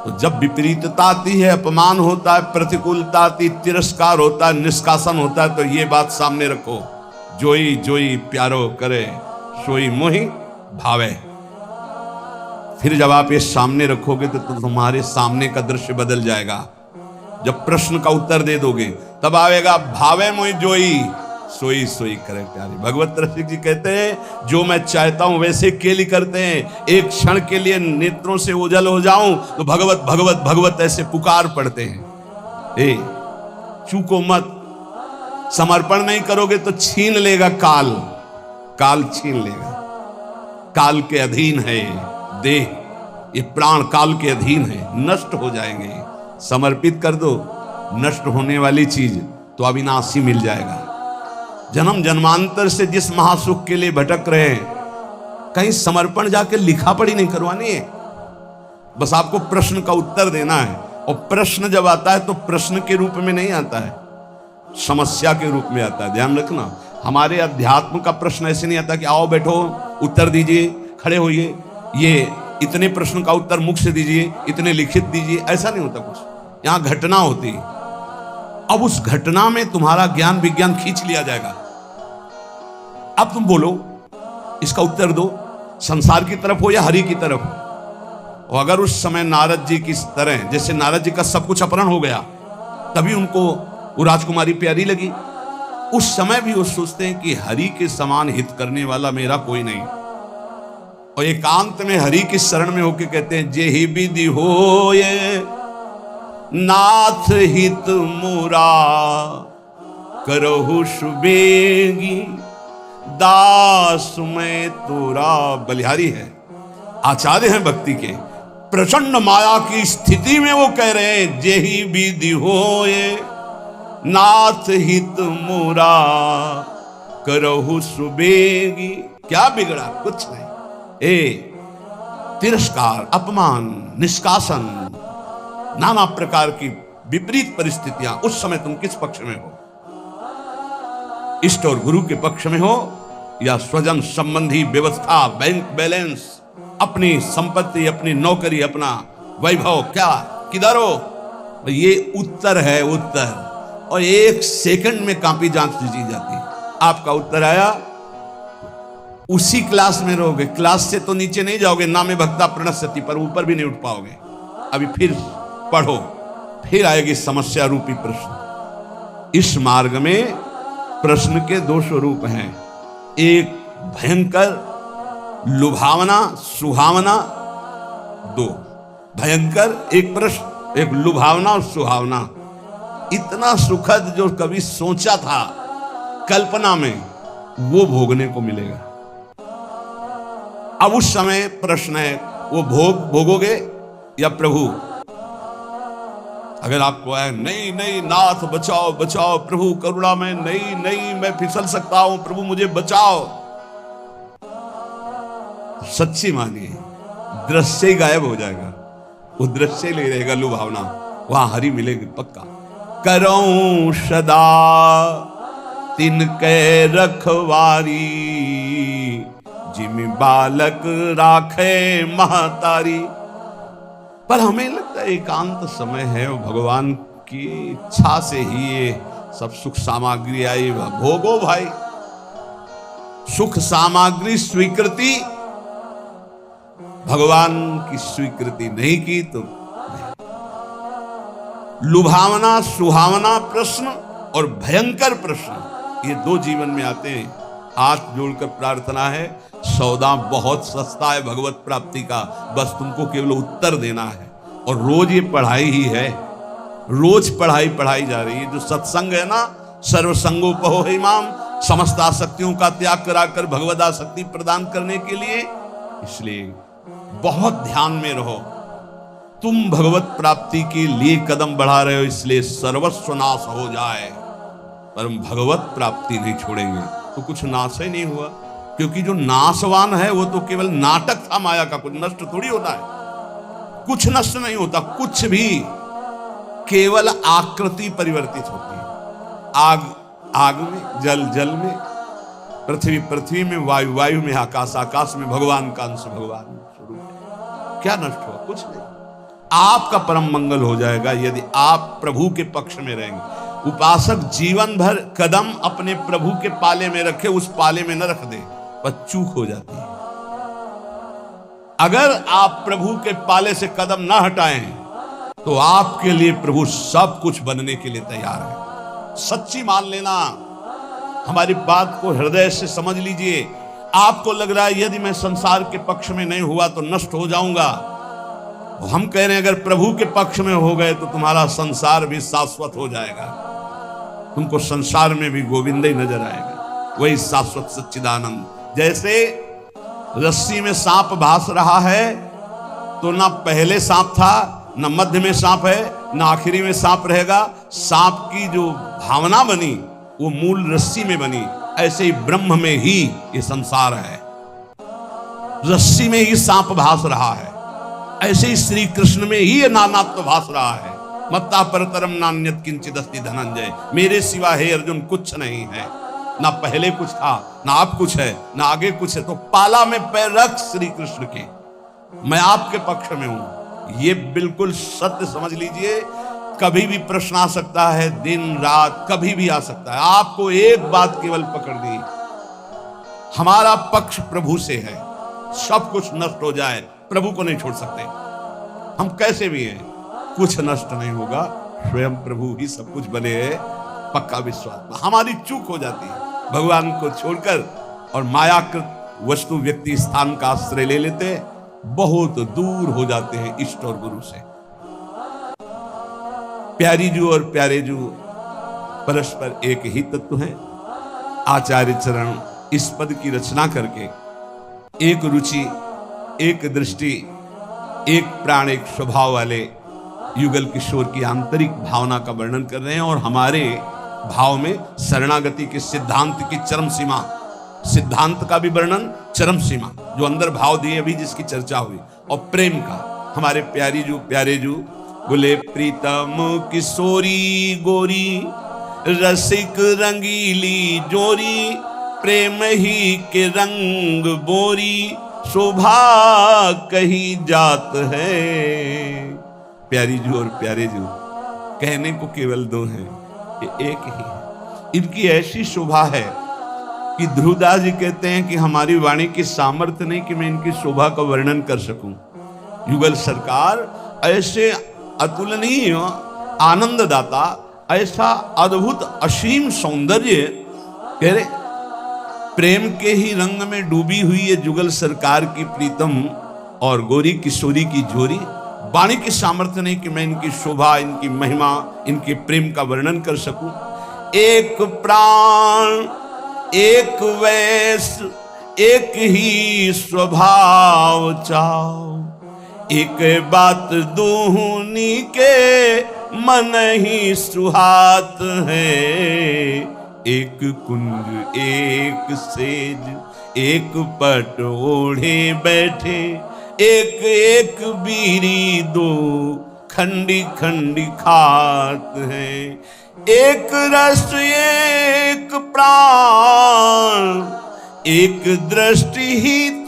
तो जब विपरीतता आती है, अपमान होता है, प्रतिकूलता आती, तिरस्कार होता है, निष्कासन होता है, तो ये बात सामने रखो, जोई जोई प्यारो करे सोई मोहि भावे। फिर जब आप ये सामने रखोगे तो तुम्हारे सामने का दृश्य बदल जाएगा। जब प्रश्न का उत्तर दे दोगे तब आएगा भावे मोहि जोई सोई सोई करे प्यारी। भगवत रसिक जी कहते हैं जो मैं चाहता हूं वैसे केली करते हैं, एक क्षण के लिए नेत्रों से ओझल हो जाऊं तो भगवत भगवत भगवत ऐसे पुकार पड़ते हैं। ए चूको मत, समर्पण नहीं करोगे तो छीन लेगा काल, काल छीन लेगा। काल के अधीन है देह, ये प्राण काल के अधीन है, नष्ट हो जाएंगे। समर्पित कर दो, नष्ट होने वाली चीज तो अविनाशी मिल जाएगा। जन्म जन्मांतर से जिस महासुख के लिए भटक रहे हैं, कहीं समर्पण जाके लिखा पढ़ी नहीं करवानी है, बस आपको प्रश्न का उत्तर देना है। और प्रश्न जब आता है तो प्रश्न के रूप में नहीं आता है, समस्या के रूप में आता है। ध्यान रखना, हमारे अध्यात्म का प्रश्न ऐसे नहीं आता कि आओ बैठो उत्तर दीजिए, खड़े होइए, ये इतने प्रश्न का उत्तर मुख से दीजिए, इतने लिखित दीजिए, ऐसा नहीं होता कुछ। यहां घटना होती है। अब उस घटना में तुम्हारा ज्ञान विज्ञान खींच लिया जाएगा। अब तुम बोलो, इसका उत्तर दो, संसार की तरफ हो या हरि की तरफ हो। और अगर उस समय नारद जी की तरह, जैसे नारद जी का सब कुछ अपहरण हो गया, तभी उनको वो राजकुमारी प्यारी लगी, उस समय भी वो सोचते हैं कि हरि के समान हित करने वाला मेरा कोई नहीं। और एकांत में हरि की शरण में होके कहते हैं जेहि विधि होए नाथ हित मुरा करहु सुबेगी दास में तोरा। बलिहारी है, आचार्य हैं भक्ति के, प्रचंड माया की स्थिति में वो कह रहे हैं जेहि विधि होए नाथ हित मुरा करहु सुबेगी। क्या बिगड़ा? कुछ नहीं। तिरस्कार, अपमान, निष्कासन, नाना प्रकार की विपरीत परिस्थितियां, उस समय तुम किस पक्ष में हो? इष्ट और गुरु के पक्ष में हो या स्वजन संबंधी व्यवस्था, बैंक बैलेंस, अपनी संपत्ति, अपनी नौकरी, अपना वैभव, क्या किधर हो? ये उत्तर है, उत्तर। और एक सेकंड में कॉपी जांच दी जाती है। आपका उत्तर आया, उसी क्लास में रहोगे, क्लास से तो नीचे नहीं जाओगे, नामे भक्ता प्रणश्यति, पर ऊपर भी नहीं उठ पाओगे। अभी फिर पढ़ो, फिर आएगी समस्या रूपी प्रश्न। इस मार्ग में प्रश्न के दो स्वरूप हैं, एक भयंकर लुभावना सुहावना, दो भयंकर, एक प्रश्न, एक लुभावना और सुहावना। इतना सुखद जो कभी सोचा था कल्पना में, वो भोगने को मिलेगा। अब उस समय प्रश्न है, वो भोगोगे या प्रभु? अगर आपको है नहीं नहीं नाथ बचाओ बचाओ, प्रभु करुणा में, नहीं नहीं मैं फिसल सकता हूं, प्रभु मुझे बचाओ, सच्ची मानिए दृश्य ही गायब हो जाएगा, वो दृश्य ले रहेगा लुभावना, वहां हरि मिलेगी पक्का। करऊं सदा तिनके रखवारी जिमि बालक राखे महतारी। पर हमें लगता है एकांत समय है, वो भगवान की इच्छा से ही ये सब सुख सामग्री आई, भोगो भाई। सुख सामग्री स्वीकृति, भगवान की स्वीकृति नहीं की तो लुभावना सुहावना प्रश्न और भयंकर प्रश्न, ये दो जीवन में आते हैं। हाथ जोड़कर प्रार्थना है, सौदा बहुत सस्ता है भगवत प्राप्ति का, बस तुमको केवल उत्तर देना है। और रोज ये पढ़ाई ही है, रोज पढ़ाई पढ़ाई जा रही है। जो सत्संग है ना, सर्वसंगोपहो इमाम, समस्त आसक्तियों का त्याग कराकर भगवत आसक्ति प्रदान करने के लिए। इसलिए बहुत ध्यान में रहो, तुम भगवत प्राप्ति के लिए कदम बढ़ा रहे हो, इसलिए सर्वस्व नाश हो जाए पर हम भगवत प्राप्ति नहीं छोड़ेंगे तो कुछ नाश ही नहीं हुआ। क्योंकि जो नाशवान है वो तो केवल नाटक था माया का, कुछ नष्ट थोड़ी होता है, कुछ नष्ट नहीं होता, कुछ भी, केवल आकृति परिवर्तित होती है। आग आग में, जल जल में, पृथ्वी पृथ्वी में, वायु वायु में, आकाश आकाश में, भगवान का अंश भगवान स्वरूप। क्या नष्ट हुआ? कुछ नहीं। आपका परम मंगल हो जाएगा यदि आप प्रभु के पक्ष में रहेंगे। उपासक जीवन भर कदम अपने प्रभु के पाले में रखे, उस पाले में न रख दे, पर चूक हो जाती है। अगर आप प्रभु के पाले से कदम ना हटाएं तो आपके लिए प्रभु सब कुछ बनने के लिए तैयार है। सच्ची मान लेना, हमारी बात को हृदय से समझ लीजिए। आपको लग रहा है यदि मैं संसार के पक्ष में नहीं हुआ तो नष्ट हो जाऊंगा, हम कह रहे हैं अगर प्रभु के पक्ष में हो गए तो तुम्हारा संसार भी शाश्वत हो जाएगा, तुमको संसार में भी गोविंद ही नजर आएगा, वही शाश्वत सच्चिदानंद। जैसे रस्सी में सांप भास रहा है तो ना पहले सांप था, ना मध्य में सांप है, ना आखिरी में सांप रहेगा। सांप की जो भावना बनी वो मूल रस्सी में बनी। ऐसे ही ब्रह्म में ही ये संसार है, रस्सी में ही सांप भास रहा है। ऐसे ही श्री कृष्ण में ही ये नानात्व भास रहा है। मत्ता परतरम नान्यत किंचित अस्ति धनंजय, मेरे सिवा हे अर्जुन कुछ नहीं है। ना पहले कुछ था, ना अब कुछ है, ना आगे कुछ है। तो पाला में पैर रख श्री कृष्ण के, मैं आपके पक्ष में हूं। ये बिल्कुल सत्य समझ लीजिए। कभी भी प्रश्न आ सकता है, दिन रात कभी भी आ सकता है। आपको एक बात केवल पकड़ दी, हमारा पक्ष प्रभु से है। सब कुछ नष्ट हो जाए, प्रभु को नहीं छोड़ सकते। हम कैसे भी हैं, कुछ नष्ट नहीं होगा, स्वयं प्रभु ही सब कुछ बने हैं, पक्का विश्वास। हमारी चूक हो जाती है, भगवान को छोड़कर और मायाकृत वस्तु व्यक्ति स्थान का आश्रय ले लेते, बहुत दूर हो जाते हैं इष्ट और गुरु से। प्यारी जू और प्यारे जू परस्पर एक ही तत्व हैं। आचार्य चरण इस पद की रचना करके एक रुचि, एक दृष्टि, एक प्राण, एक स्वभाव वाले युगल किशोर की आंतरिक भावना का वर्णन कर रहे हैं। और हमारे भाव में शरणागति के सिद्धांत की चरम सीमा, सिद्धांत का भी वर्णन, चरम सीमा जो अंदर भाव दिए अभी जिसकी चर्चा हुई, और प्रेम का। हमारे प्यारी जू प्यारे जू बोले, प्रीतम किशोरी गोरी रसिक रंगीली जोरी, प्रेम ही के रंग बोरी, शोभा कही जात है। प्यारी जू और प्यारे जू कहने को केवल दो हैं, ये एक ही है। इनकी ऐसी शोभा है कि ध्रुवदास जी कहते हैं कि हमारी वाणी की सामर्थ्य नहीं कि मैं इनकी शोभा का वर्णन कर सकूं। युगल सरकार ऐसे अतुलनीय आनंददाता, ऐसा अद्भुत असीम सौंदर्य, कह रहे प्रेम के ही रंग में डूबी हुई है जुगल सरकार की प्रीतम और गोरी किशोरी की जोरी। वाणी की सामर्थ्य नहीं कि मैं इनकी शोभा, इनकी महिमा, इनके प्रेम का वर्णन कर सकूं। एक प्राण, एक वैस, एक ही स्वभाव चाओ, एक बात दूनी के मन ही सुहात है। एक कुंज, एक सेज, एक पट ओढ़े बैठे, एक एक बीरी दो खंडी खंडी खात है। एक रस, एक प्राण, एक दृष्टि हित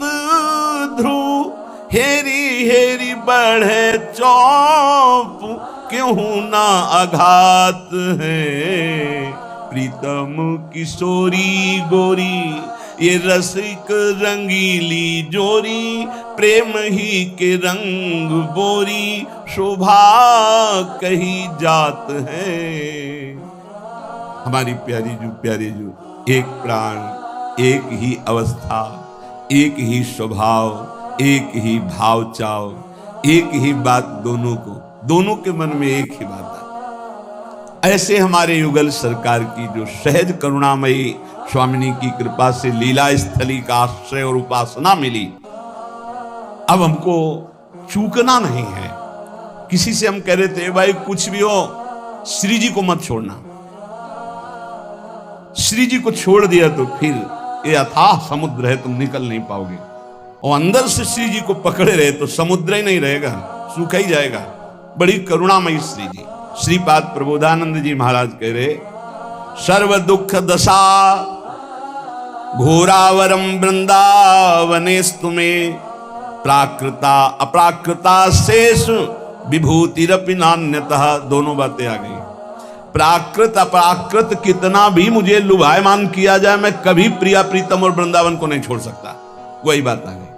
ध्रुव, हेरी हेरी बढ़े चौप, क्यों ना आघात है। प्रीतम किशोरी गोरी, ये रसिक रंगीली जोरी, प्रेम ही के रंग बोरी, शोभा कही जात है। हमारी प्यारी जू प्यारे जू, एक प्राण, एक ही अवस्था, एक ही स्वभाव, एक ही भाव चाव, एक ही बात दोनों को, दोनों के मन में एक ही बात है। ऐसे हमारे युगल सरकार की जो सहज करुणामयी स्वामिनी की कृपा से लीला स्थली का आश्रय और उपासना मिली, अब हमको चूकना नहीं है। किसी से हम कह रहे थे भाई कुछ भी हो श्री जी को मत छोड़ना, श्री जी को छोड़ दिया तो फिर ये अथाह समुद्र है, तुम निकल नहीं पाओगे। और अंदर से श्री जी को पकड़े रहे तो समुद्र ही नहीं रहेगा, सूखा ही जाएगा। बड़ी करुणामयी श्री जी। श्रीपाद प्रबोधानंद जी महाराज कह रहे, सर्व दुख दशा घोरावरम वृंदावनेस्तु में, प्राकृता अप्राकृता शेष विभूतिरपि नान्यतः, दोनों बातें आ गई। प्राकृत अपराकृत कितना भी मुझे लुभायमान किया जाए, मैं कभी प्रिया प्रीतम और वृंदावन को नहीं छोड़ सकता, वही बात आ गई।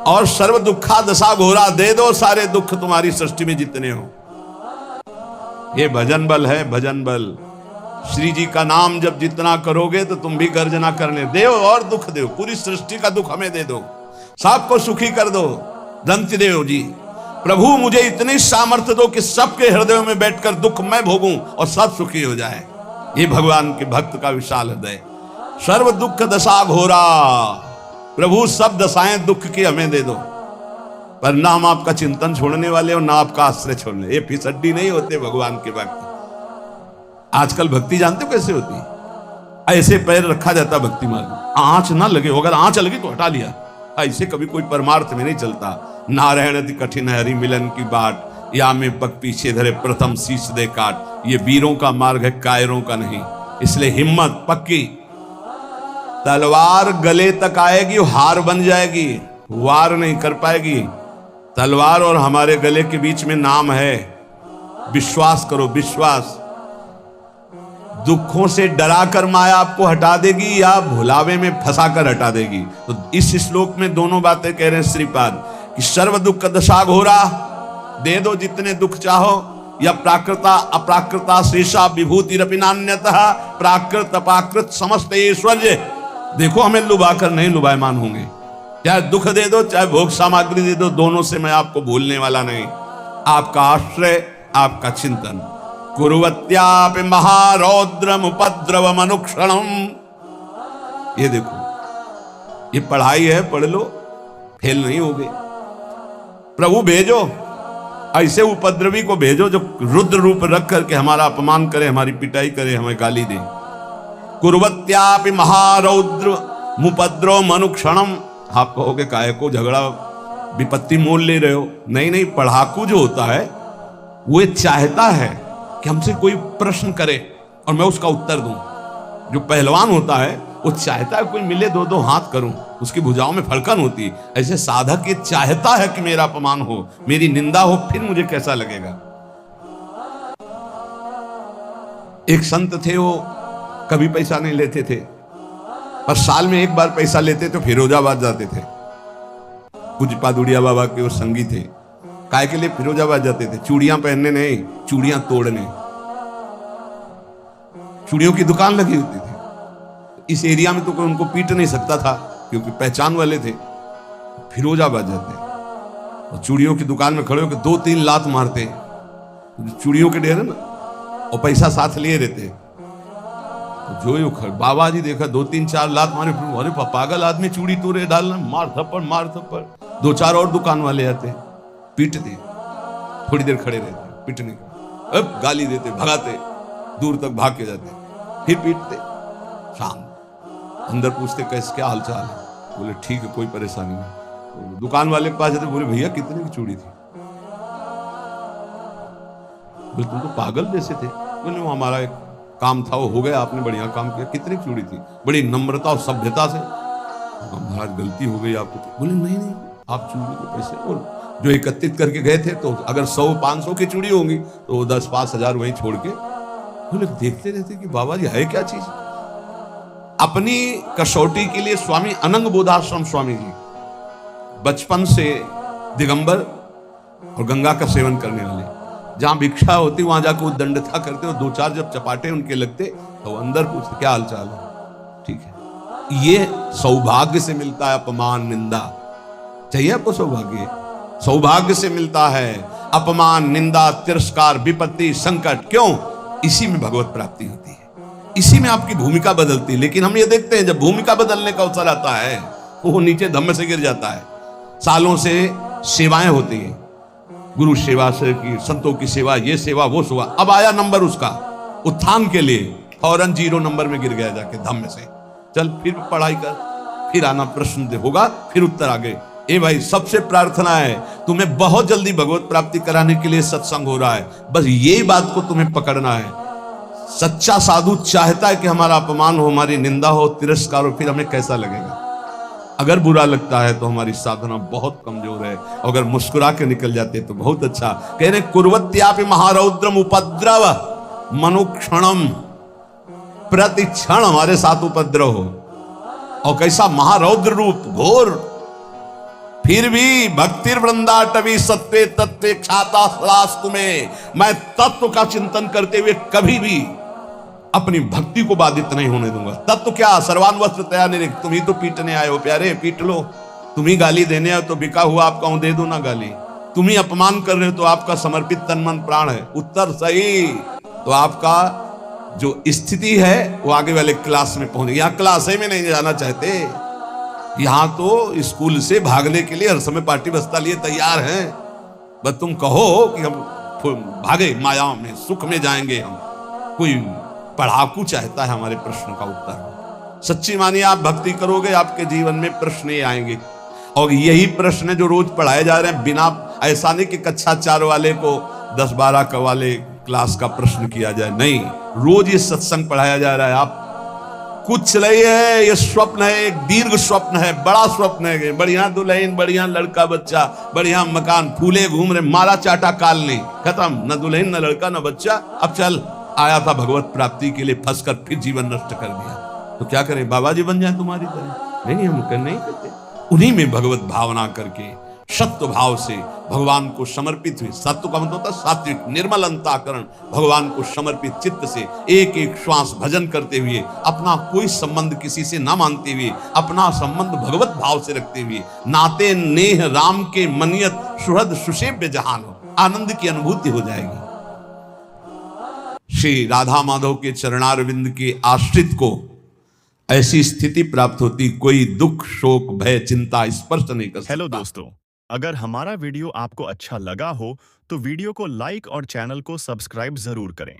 और सर्व दुखा दशा घोरा, दे दो सारे दुख तुम्हारी सृष्टि में जितने हो। ये भजन बल है, भजन बल। श्री जी का नाम जब जितना करोगे तो तुम भी गर्जना करने दो और दुख दो, पूरी सृष्टि का दुख हमें दे दो, सबको सुखी कर दो। दंत देव जी, प्रभु मुझे इतनी सामर्थ्य दो कि सबके हृदयों में बैठकर दुख मैं भोगूं और सब सुखी हो जाए। ये भगवान के भक्त का विशाल हृदय। सर्व दुख दशा घोरा, प्रभु सब दशाएं दुख की हमें दे दो, पर ना हम आपका चिंतन छोड़ने वाले और ना आपका आश्रय छोड़ने। ये फिसड्डी नहीं होते भगवान के भक्त। आजकल भक्ति जानते हो कैसे होती है? ऐसे पैर रखा जाता भक्ति मार्ग, आंच ना लगे, अगर आंच लगी तो हटा लिया। ऐसे कभी कोई परमार्थ में नहीं चलता। नारायण अति कठिन हरि मिलन की बाट, या में पग पीछे धरे प्रथम शीश दे काट। ये वीरों का मार्ग है, कायरों का नहीं। इसलिए हिम्मत पक्की। तलवार गले तक आएगी, हार बन जाएगी, वार नहीं कर पाएगी। तलवार और हमारे गले के बीच में नाम है, विश्वास करो, विश्वास। दुखों से डराकर माया आपको हटा देगी या भुलावे में फंसाकर हटा देगी। तो इस श्लोक में दोनों बातें कह रहे हैं श्रीपाद कि सर्व दुख दशा घोरा, दे दो जितने दुख चाहो, या प्राकृता अप्राकृता शेषा विभूतिरपि नान्यतः, प्राकृत अपाकृत समस्त ऐश्वर्य। देखो हमें लुभाकर नहीं लुभायमान होंगे। चाहे दुख दे दो, चाहे भोग सामग्री दे दो, दोनों से मैं आपको भूलने वाला नहीं। आपका आश्रय, आपका चिंतन। कुर्वत्यापि महारौद्रम उपद्रवम अनुक्षणम। ये देखो, ये पढ़ाई है, पढ़ लो, फेल नहीं होगे। प्रभु भेजो, ऐसे उपद्रवी को भेजो जो रुद्र रूप रख करके हमारा अपमान करे, हमारी पिटाई करे, हमें गाली दे। कुर्वत्यापि महारौद्र मुपद्रव अनुक्षणम। आप कहोगे काहे को झगड़ा विपत्ति मोल ले रहे हो? नहीं नहीं, पढ़ाकू जो होता है वो ये चाहता है कि हमसे कोई प्रश्न करे और मैं उसका उत्तर दूं। जो पहलवान होता है वो चाहता है कोई मिले, दो दो हाथ करूं, उसकी भुजाओं में फड़कन होती है। ऐसे साधक ये चाहता है कि मेरा अपमान हो, मेरी निंदा हो, फिर मुझे कैसा लगेगा। एक संत थे, वो कभी पैसा नहीं लेते थे, पर साल में एक बार पैसा लेते तो फिरोजाबाद जाते थे। कुछ पादुड़िया बाबा के वो संगी थे। काय के लिए फिरोजाबाद जाते थे? चूड़ियां पहनने नहीं, चूड़ियां तोड़ने। चूड़ियों की दुकान लगी होती थी। इस एरिया में तो कोई उनको पीट नहीं सकता था क्योंकि पहचान वाले थे। फिरोजाबाद जाते और चूड़ियों की दुकान में खड़े होकर 2-3 लात मारते, चूड़ियों के ढेर ना, और पैसा साथ लिए रहते। जो बाबा जी देखा 2-3-4 लात मारे, अरे पागल आदमी चूड़ी तोड़े डालना, मार थप्पड़ मार थप्पड़। 2-4 और दुकान वाले आते, पीटते, थोड़ी देर खड़े रहते, पीटने का, अब गाली देते, भगाते, दूर तक भाग के जाते, फिर पीटते। शाम अंदर पूछते कैसे, क्या हालचाल है? बोले ठीक है, कोई परेशानी नहीं। दुकान वाले के पास जाते, बोले भैया कितने की चूड़ी थी? बोले तुम तो पागल जैसे थे। बोले वो हमारा एक काम था, वो हो गया, आपने बढ़िया काम किया। कितनी चूड़ी थी? बड़ी नम्रता और सभ्यता से। महाराज गलती हो गई आपको। बोले नहीं नहीं, आप चूड़ी के पैसे और जो एकत्रित करके गए थे, तो अगर 100-500 की चूड़ी होंगी तो 10-5 हजार वहीं छोड़ के। बोले देखते रहते कि बाबा जी है क्या चीज। अपनी कसौटी के लिए स्वामी अनंग बोधाश्रम स्वामी जी बचपन से दिगंबर और गंगा का सेवन करने वाले, जहां भिक्षा होती वहां जाकर वो दंडता करते और 2-4 जब चपाटे उनके लगते तो वो अंदर पूछते क्या हालचाल है। ठीक है, ये सौभाग्य से मिलता है अपमान निंदा। चाहिए आपको सौभाग्य? सौभाग्य से मिलता है अपमान निंदा तिरस्कार विपत्ति संकट। क्यों? इसी में भगवत प्राप्ति होती है, इसी में आपकी भूमिका बदलती है। लेकिन हम ये देखते हैं जब भूमिका बदलने का अवसर आता है वो नीचे धम्म से गिर जाता है। सालों से सेवाएं होती हैं, गुरु सेवा से की, संतों की सेवा, ये सेवा वो सेवा। अब आया नंबर उसका उत्थान के लिए, फौरन 0 नंबर में गिर गया जाके धम्म से। चल फिर पढ़ाई कर, फिर आना, प्रश्न दे, होगा फिर उत्तर आगे। ए भाई, सबसे प्रार्थना है तुम्हें बहुत जल्दी भगवत प्राप्ति कराने के लिए सत्संग हो रहा है, बस यही बात को तुम्हें पकड़ना है। सच्चा साधु चाहता है कि हमारा अपमान हो, हमारी निंदा हो, तिरस्कार हो, फिर हमें कैसा लगेगा। अगर बुरा लगता है तो हमारी साधना बहुत कमजोर है, अगर मुस्कुरा के निकल जाते तो बहुत अच्छा। कह रहे कुर्वत्यापि महारौद्रम उपद्रव मनुक्षणम, प्रति क्षण हमारे साथ उपद्रव हो, और कैसा महारौद्र रूप घोर, फिर भी भक्तिर वृंदाटवी सत्वे तत्वे क्षाता सलास्तु में, मैं तत्व का चिंतन करते हुए कभी भी अपनी भक्ति को बाधित नहीं होने दूंगा। तत्व क्या, सर्वान वस्त्र तया निरिक, तुम ही तो पीटने आए हो प्यारे, पीट लो। तुम ही गाली देने आए तो बिका हुआ आपका हूं, दे दो ना गाली। तुम ही अपमान कर रहे हो तो आपका समर्पित तन मन प्राण है। उत्तर सही। तो आपका जो स्थिति है वो आगे वाले क्लास में पहुंचे। यहां क्लास में नहीं जाना चाहते, यहां तो स्कूल से भागने के लिए हर समय पार्टी बस्ता लिए तैयार हैं। बस तुम कहो कि हम भागे माया में, सुख में जाएंगे हम। कोई पढ़ाकू चाहता है हमारे प्रश्न का उत्तर। सच्ची मानिए, आप भक्ति करोगे आपके जीवन में प्रश्न ही आएंगे, और यही प्रश्न जो रोज पढ़ाए जा रहे हैं, बिना ऐसा नहीं कि कक्षा 4 वाले को 10-12 का वाले क्लास का प्रश्न किया जाए, नहीं, रोज ये सत्संग पढ़ाया जा रहा है। आप कुछ नहीं है, ये स्वप्न है, एक दीर्घ स्वप्न है, बड़ा स्वप्न है। बढ़िया दुल्हन, बढ़िया लड़का बच्चा, बढ़िया मकान, फूले घूम रहे, मारा चाटा काल नहीं, खत्म, न दुल्हन न लड़का न बच्चा। अब चल आया था भगवत प्राप्ति के लिए, फंसकर फिर जीवन नष्ट कर दिया, तो क्या करें, बाबा जी बन जाए तुम्हारी तरह? नहीं, हम कर नहीं करते। उन्हीं में भगवत भावना करके सत्व भाव से भगवान को समर्पित हुए, सत्व का मतलब होता है सात्विक निर्मल अंतःकरण, भगवान को समर्पित चित्त से एक एक श्वास भजन करते हुए, अपना कोई संबंध किसी से ना मानते हुए, अपना संबंध भगवत भाव से रखते हुए, नाते नेह राम के मनियत सुहृद सुसेव्य जहान हो, आनंद की अनुभूति हो जाएगी। श्री राधा माधव के चरणारविंद के आश्रित को ऐसी स्थिति प्राप्त होती, कोई दुख शोक भय चिंता स्पर्श नहीं कर सकता। हेलो दोस्तों, अगर हमारा वीडियो आपको अच्छा लगा हो तो वीडियो को लाइक और चैनल को सब्सक्राइब जरूर करें।